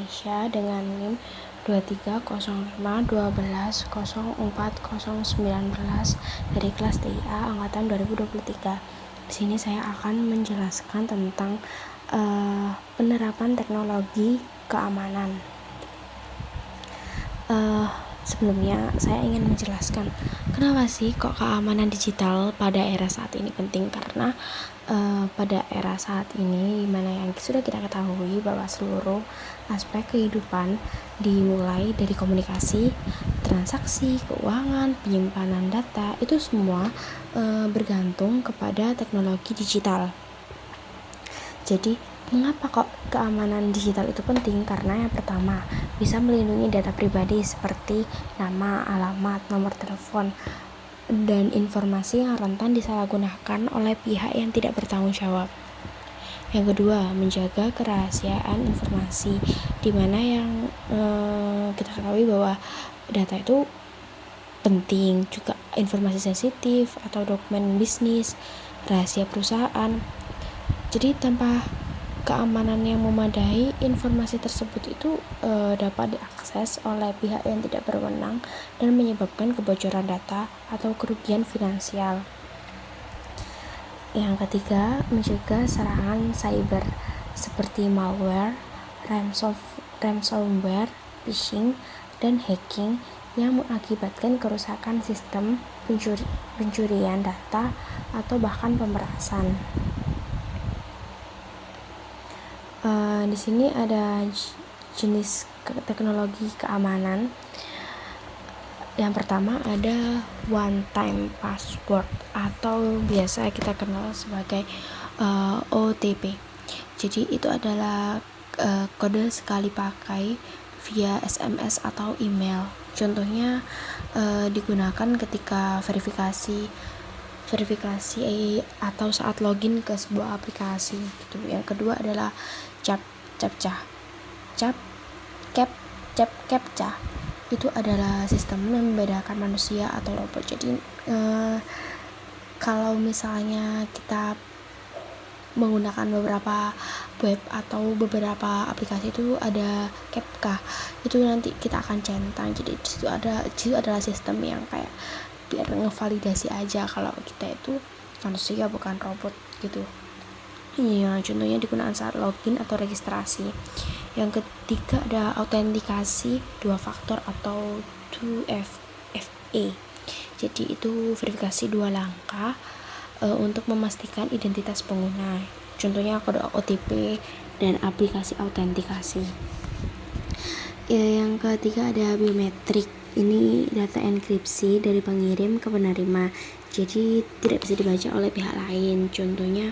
Malaysia dengan NIM 2305120419 dari kelas TIA angkatan 2023. Di sini saya akan menjelaskan tentang penerapan teknologi keamanan. Sebelumnya saya ingin menjelaskan kenapa sih kok keamanan digital pada era saat ini penting, karena pada era saat ini dimana yang sudah kita ketahui bahwa seluruh aspek kehidupan dimulai dari komunikasi, transaksi, keuangan, penyimpanan data, itu semua bergantung kepada teknologi digital. Jadi mengapa kok keamanan digital itu penting? Karena yang pertama, bisa melindungi data pribadi seperti nama, alamat, nomor telepon, dan informasi yang rentan disalahgunakan oleh pihak yang tidak bertanggung jawab. Yang kedua, menjaga kerahasiaan informasi, di mana yang kita ketahui bahwa data itu penting, juga informasi sensitif atau dokumen bisnis, rahasia perusahaan. Jadi tanpa keamanan yang memadai, informasi tersebut itu dapat diakses oleh pihak yang tidak berwenang dan menyebabkan kebocoran data atau kerugian finansial. Yang ketiga, mencegah serangan cyber seperti malware, ransomware, phishing, dan hacking yang mengakibatkan kerusakan sistem, pencurian data, atau bahkan pemerasan. Di sini ada jenis teknologi keamanan. Yang pertama ada one time password atau biasa kita kenal sebagai OTP. Jadi itu adalah kode sekali pakai via SMS atau email. Contohnya digunakan ketika verifikasi atau saat login ke sebuah aplikasi gitu. Yang kedua adalah CAPTCHA. Itu adalah sistem yang membedakan manusia atau robot. Jadi kalau misalnya kita menggunakan beberapa web atau beberapa aplikasi itu ada CAPTCHA, itu nanti kita akan centang. Jadi itu adalah sistem yang kayak biar ngevalidasi aja kalau kita itu manusia bukan robot gitu. Iya, contohnya digunakan saat login atau registrasi. Yang ketiga ada autentikasi 2 faktor atau 2FA. Jadi itu verifikasi 2 langkah untuk memastikan identitas pengguna. Contohnya kode OTP dan aplikasi autentikasi. Yang ketiga ada biometrik. Ini data enkripsi dari pengirim ke penerima, jadi tidak bisa dibaca oleh pihak lain. Contohnya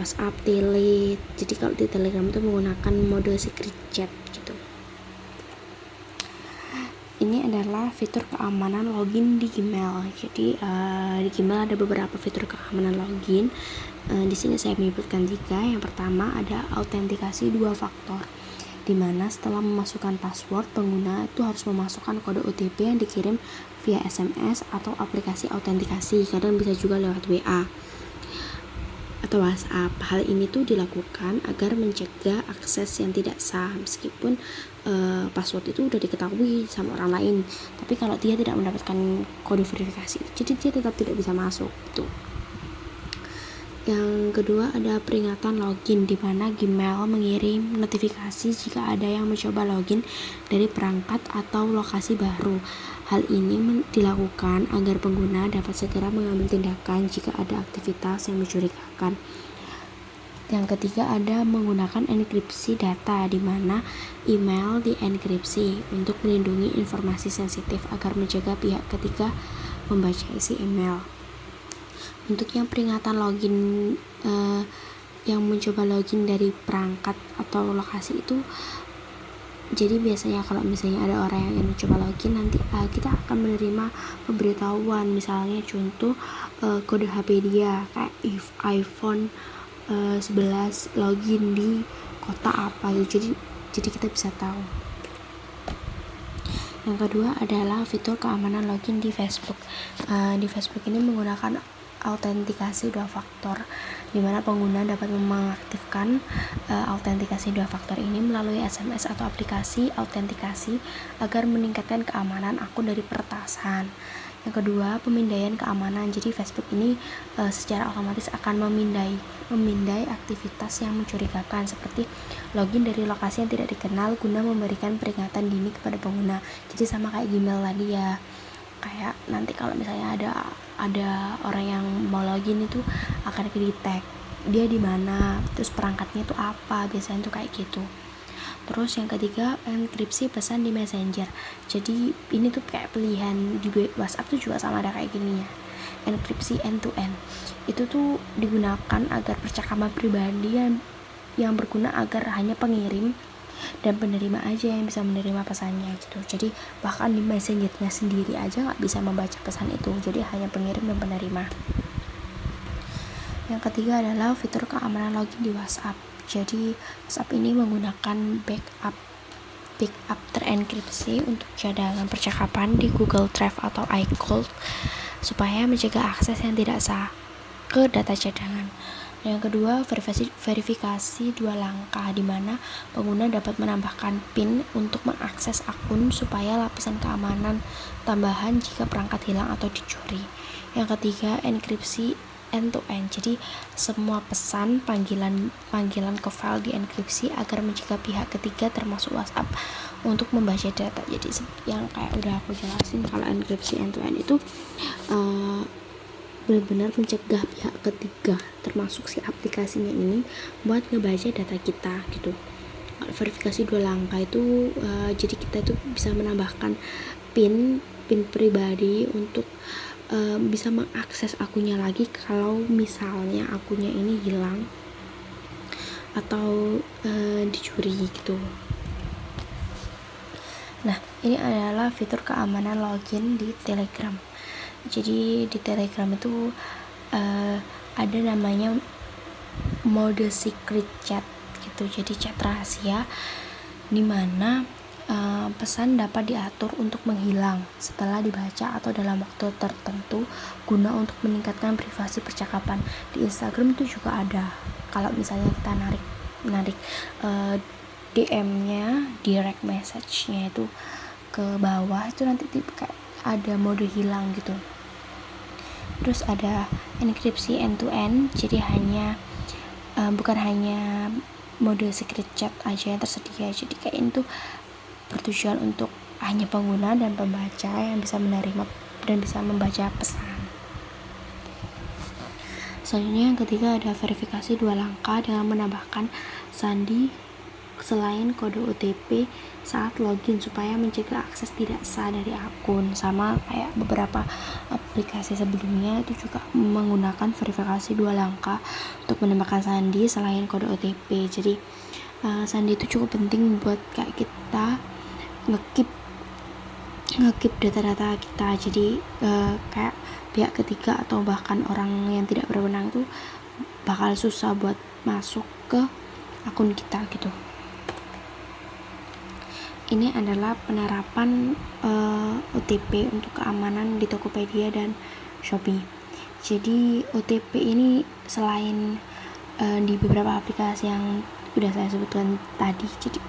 WhatsApp, Tele. Jadi kalau di Telegram itu menggunakan mode secret chat gitu. Ini adalah fitur keamanan login di Gmail. Jadi di Gmail ada beberapa fitur keamanan login. Di sini saya menyebutkan 3. Yang pertama ada autentikasi 2 faktor, di mana setelah memasukkan password, pengguna itu harus memasukkan kode OTP yang dikirim via SMS atau aplikasi autentikasi, kadang bisa juga lewat WA atau WhatsApp. Hal ini tuh dilakukan agar mencegah akses yang tidak sah, meskipun password itu udah diketahui sama orang lain, tapi kalau dia tidak mendapatkan kode verifikasi, jadi dia tetap tidak bisa masuk gitu. Yang kedua ada peringatan login, di mana Gmail mengirim notifikasi jika ada yang mencoba login dari perangkat atau lokasi baru. Hal ini dilakukan agar pengguna dapat segera mengambil tindakan jika ada aktivitas yang mencurigakan. Yang ketiga ada menggunakan enkripsi data, di mana email dienkripsi untuk melindungi informasi sensitif agar mencegah pihak ketiga membaca isi email. Untuk yang peringatan login yang mencoba login dari perangkat atau lokasi itu, jadi biasanya kalau misalnya ada orang yang mencoba login, nanti kita akan menerima pemberitahuan, misalnya contoh kode HP dia kayak iPhone 11 login di kota apa gitu. Jadi kita bisa tahu. Yang kedua adalah fitur keamanan login di Facebook. Di Facebook ini menggunakan autentikasi dua faktor, di mana pengguna dapat mengaktifkan autentikasi dua faktor ini melalui SMS atau aplikasi autentikasi agar meningkatkan keamanan akun dari peretasan. Yang kedua, pemindaian keamanan. Jadi Facebook ini secara otomatis akan memindai aktivitas yang mencurigakan seperti login dari lokasi yang tidak dikenal guna memberikan peringatan dini kepada pengguna. Jadi sama kayak Gmail tadi ya. Kayak nanti kalau misalnya ada orang yang mau login itu akan di-tag dia di mana, terus perangkatnya itu apa, biasanya tuh kayak gitu. Terus yang ketiga, enkripsi pesan di Messenger. Jadi ini tuh kayak pilihan di WhatsApp tuh juga sama ada kayak gini ya. Enkripsi end to end. Itu tuh digunakan agar percakapan pribadi yang berguna agar hanya pengirim dan penerima aja yang bisa menerima pesannya gitu. Jadi bahkan di Messengernya sendiri aja nggak bisa membaca pesan itu. Jadi hanya pengirim dan penerima. Yang ketiga adalah fitur keamanan login di WhatsApp. Jadi WhatsApp ini menggunakan backup terenkripsi untuk cadangan percakapan di Google Drive atau iCloud supaya mencegah akses yang tidak sah ke data cadangan. Yang kedua, verifikasi dua langkah, di mana pengguna dapat menambahkan PIN untuk mengakses akun supaya lapisan keamanan tambahan jika perangkat hilang atau dicuri. Yang ketiga, enkripsi end to end. Jadi semua pesan panggilan ke file dienkripsi agar mencegah pihak ketiga termasuk WhatsApp untuk membaca data. Jadi yang kayak udah aku jelasin, kalau enkripsi end to end itu benar-benar mencegah pihak ketiga termasuk si aplikasinya ini buat ngebaca data kita gitu. Verifikasi dua langkah itu jadi kita tuh bisa menambahkan PIN pribadi untuk bisa mengakses akunnya lagi kalau misalnya akunnya ini hilang atau dicuri gitu. Nah, ini adalah fitur keamanan login di Telegram. Jadi di Telegram itu ada namanya mode secret chat gitu. Jadi chat rahasia di mana pesan dapat diatur untuk menghilang setelah dibaca atau dalam waktu tertentu guna untuk meningkatkan privasi percakapan. Di Instagram itu juga ada. Kalau misalnya kita narik DM-nya, direct message-nya itu ke bawah, itu nanti kayak ada mode hilang gitu. Terus ada enkripsi end to end. Jadi bukan hanya mode secret chat aja yang tersedia. Jadi kayak itu bertujuan untuk hanya pengguna dan pembaca yang bisa menerima dan bisa membaca pesan. Selanjutnya yang ketiga ada verifikasi dua langkah dengan menambahkan sandi selain kode OTP saat login supaya mencegah akses tidak sah dari akun. Sama kayak beberapa aplikasi sebelumnya itu juga menggunakan verifikasi dua langkah untuk menambahkan sandi selain kode OTP. Jadi sandi itu cukup penting buat kayak kita ngekip data-data kita. Jadi kayak pihak ketiga atau bahkan orang yang tidak berwenang itu bakal susah buat masuk ke akun kita gitu. Ini adalah penerapan OTP untuk keamanan di Tokopedia dan Shopee. Jadi OTP ini selain di beberapa aplikasi yang udah saya sebutkan tadi, jadi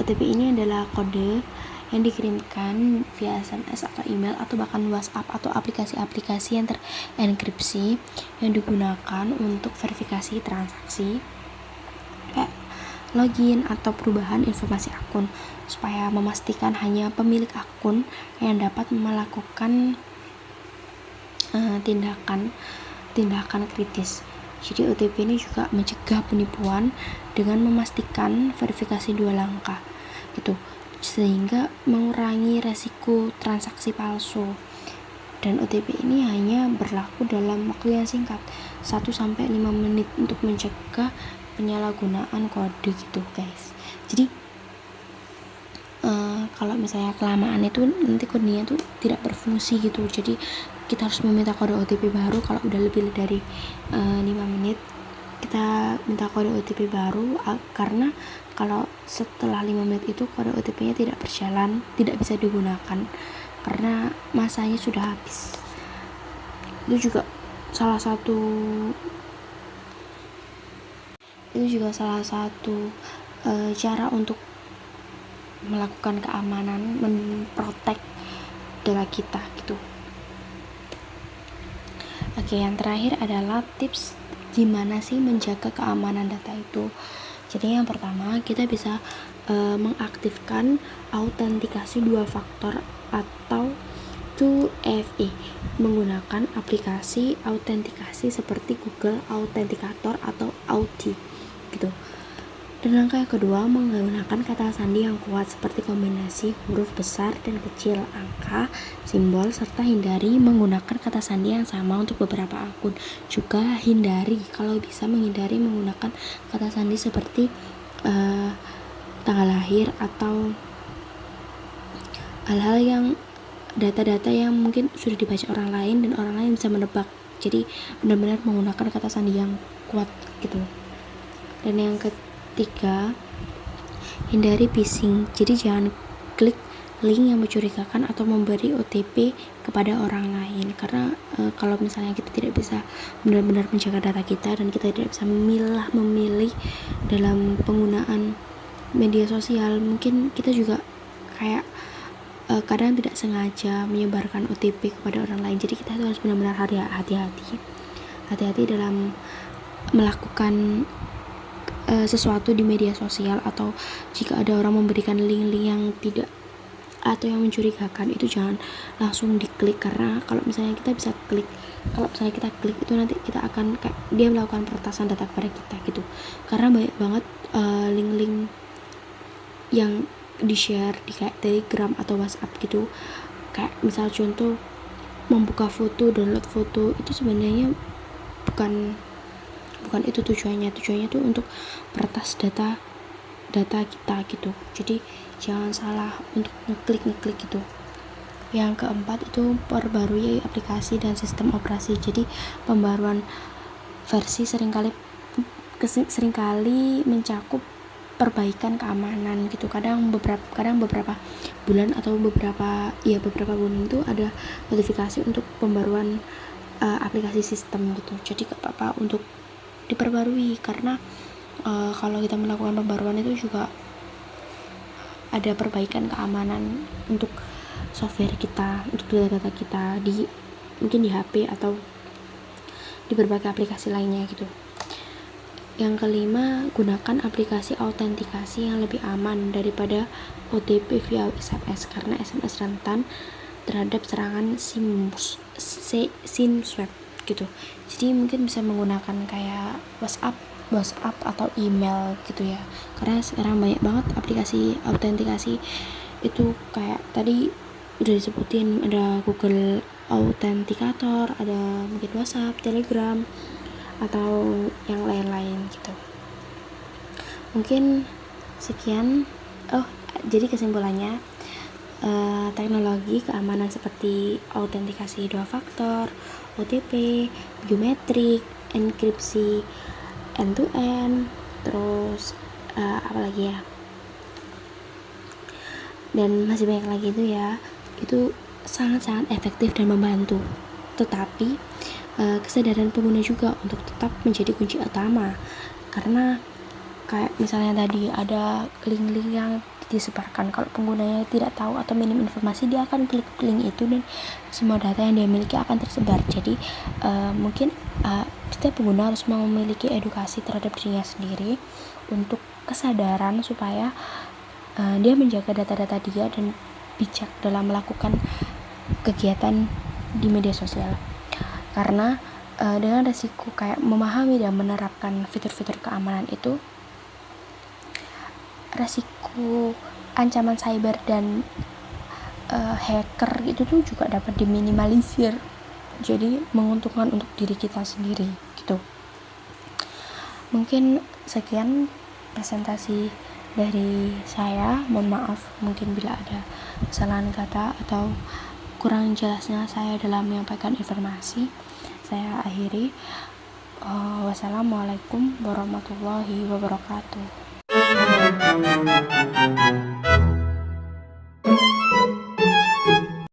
OTP ini adalah kode yang dikirimkan via SMS atau email atau bahkan WhatsApp atau aplikasi-aplikasi yang terenkripsi yang digunakan untuk verifikasi transaksi kayak login atau perubahan informasi akun supaya memastikan hanya pemilik akun yang dapat melakukan tindakan kritis. Jadi OTP ini juga mencegah penipuan dengan memastikan verifikasi dua langkah gitu, sehingga mengurangi resiko transaksi palsu. Dan OTP ini hanya berlaku dalam waktu yang singkat 1-5 menit untuk mencegah penyalahgunaan kode gitu guys. Jadi kalau misalnya kelamaan itu nanti kodenya tuh tidak berfungsi gitu. Jadi kita harus meminta kode OTP baru kalau udah lebih dari 5 menit kita minta kode OTP baru, karena kalau setelah 5 menit itu kode OTP-nya tidak bisa digunakan karena masanya sudah habis. Itu juga salah satu cara untuk melakukan keamanan, memprotek data kita gitu. Oke, yang terakhir adalah tips gimana sih menjaga keamanan data itu. Jadi yang pertama, kita bisa mengaktifkan autentikasi 2 faktor atau 2FA menggunakan aplikasi autentikasi seperti Google Authenticator atau Authy gitu. Dan langkah yang kedua, menggunakan kata sandi yang kuat seperti kombinasi huruf besar dan kecil, angka, simbol, serta hindari menggunakan kata sandi yang sama untuk beberapa akun. Juga kalau bisa menghindari menggunakan kata sandi seperti tanggal lahir atau hal-hal yang data-data yang mungkin sudah dibaca orang lain dan orang lain bisa menebak. Jadi benar-benar menggunakan kata sandi yang kuat gitu. Dan yang ketiga, hindari phishing. Jadi jangan klik link yang mencurigakan atau memberi OTP kepada orang lain, karena kalau misalnya kita tidak bisa benar-benar menjaga data kita dan kita tidak bisa memilih dalam penggunaan media sosial, mungkin kita juga kayak kadang tidak sengaja menyebarkan OTP kepada orang lain. Jadi kita harus benar-benar hati-hati dalam melakukan sesuatu di media sosial, atau jika ada orang memberikan link-link yang tidak atau yang mencurigakan, itu jangan langsung diklik, karena kalau misalnya kita klik itu nanti kita akan kayak dia melakukan peretasan data kepada kita gitu. Karena banyak banget link-link yang di-share di kayak Telegram atau WhatsApp gitu, kayak misal contoh membuka foto, download foto, itu sebenarnya bukan itu tujuannya tuh untuk peretas data kita gitu. Jadi jangan salah untuk ngeklik gitu. Yang keempat itu perbarui aplikasi dan sistem operasi. Jadi pembaruan versi seringkali mencakup perbaikan keamanan gitu. Kadang beberapa bulan atau beberapa bulan itu ada notifikasi untuk pembaruan aplikasi sistem gitu. Jadi gak apa-apa untuk diperbarui, karena kalau kita melakukan pembaruan itu juga ada perbaikan keamanan untuk software kita, untuk data-data kita mungkin di HP atau di berbagai aplikasi lainnya gitu. Yang kelima, gunakan aplikasi autentikasi yang lebih aman daripada OTP via SMS, karena SMS rentan terhadap serangan SIM swab gitu. Jadi mungkin bisa menggunakan kayak WhatsApp atau email gitu ya, karena sekarang banyak banget aplikasi autentikasi itu. Kayak tadi udah disebutin, ada Google Authenticator, ada mungkin WhatsApp, Telegram, atau yang lain-lain gitu. Mungkin sekian. Jadi kesimpulannya, teknologi keamanan seperti autentikasi 2 faktor, OTP, biometrik, enkripsi end-to-end, terus apalagi ya, dan masih banyak lagi itu sangat-sangat efektif dan membantu. Tetapi kesadaran pengguna juga untuk tetap menjadi kunci utama, karena kayak misalnya tadi ada link-link yang disebarkan, kalau penggunanya tidak tahu atau minim informasi, dia akan klik link itu dan semua data yang dia miliki akan tersebar. Jadi mungkin setiap pengguna harus memiliki edukasi terhadap dirinya sendiri untuk kesadaran supaya dia menjaga data-data dia dan bijak dalam melakukan kegiatan di media sosial. Karena dengan resiko kayak memahami dan menerapkan fitur-fitur keamanan itu, resiko ancaman cyber dan hacker itu tuh juga dapat diminimalisir. Jadi menguntungkan untuk diri kita sendiri gitu. Mungkin sekian presentasi dari saya. Mohon maaf mungkin bila ada kesalahan kata atau kurang jelasnya saya dalam menyampaikan informasi. Saya akhiri. Wassalamualaikum warahmatullahi wabarakatuh.